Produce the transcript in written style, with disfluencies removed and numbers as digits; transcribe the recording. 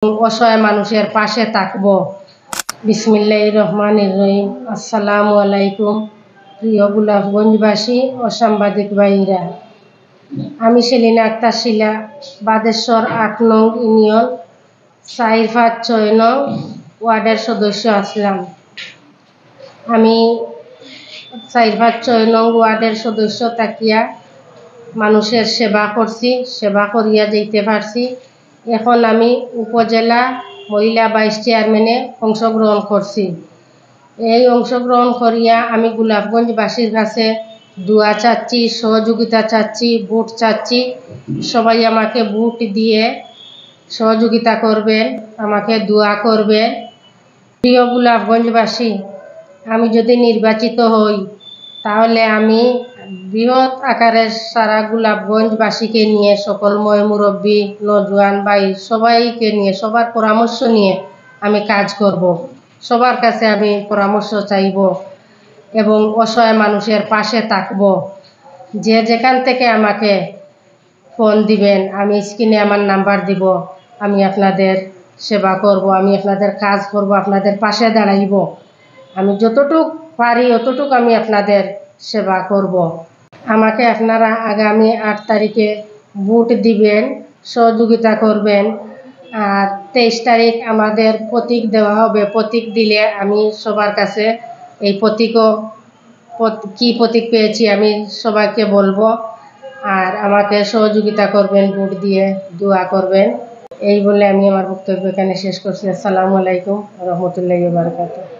অসহায় মানুষের পাশে থাকব। বিসমিল্লাহির রহমানির রহিম। আসসালামু আলাইকুম প্রিয় গোলাপগঞ্জবাসী ও সাংবাদিক ভাইরা, আমি সেলিনা আক্তার শিলা, বাদেশ্বর ৮ নং ইউনিয়ন ৪-৫-৬ নং ওয়ার্ডের সদস্য আসলাম। আমি ৪-৫-৬ নং ওয়ার্ডের সদস্য থাকিয়া মানুষের সেবা করছি, সেবা করিয়া যেতে পারছি। এখন আমি উপজেলা মহিলা ভাইস চেয়ারম্যানে অংশগ্রহণ করছি। এই অংশগ্রহণ করিয়া আমি গোলাপগঞ্জবাসীর কাছে দোয়া চাচ্ছি, সহযোগিতা চাচ্ছি, ভোট চাচ্ছি। সবাই আমাকে ভোট দিয়ে সহযোগিতা করবেন, আমাকে দোয়া করবেন। প্রিয় গোলাপগঞ্জবাসী, আমি যদি নির্বাচিত হই তাহলে আমি বৃহৎ আকারে সারা গোলাপগঞ্জবাসীকে নিয়ে, সকল মুরব্বী, নজওয়ান ভাই সবাইকে নিয়ে, সবার পরামর্শ নিয়ে আমি কাজ করব। সবার কাছে আমি পরামর্শ চাইব এবং অসহায় মানুষের পাশে থাকব। যে যেখান থেকে আমাকে ফোন দিবেন, আমি স্ক্রিনে আমার নাম্বার দিব, আমি আপনাদের সেবা করব, আমি আপনাদের কাজ করব, আপনাদের পাশে দাঁড়াইব। আমি যতটুক পারি অতটুক আমি আপনাদের সেবা করব। আমাকে আপনারা আগামী ৮ তারিখে ভোট দিবেন, সহযোগিতা করবেন। আর ২৩ তারিখ আমাদের প্রতীক দেওয়া হবে। প্রতীক দিলে আমি সবার কাছে এই কি প্রতীক পেয়েছি আমি সবাইকে বলবো। আর আমাকে সহযোগিতা করবেন, ভোট দিয়ে দোয়া করবেন। এই বলে আমি আমার বক্তব্য এখানে শেষ করছি। আসসালামু আলাইকুম ওয়া রাহমাতুল্লাহি ওয়া বারাকাতুহু।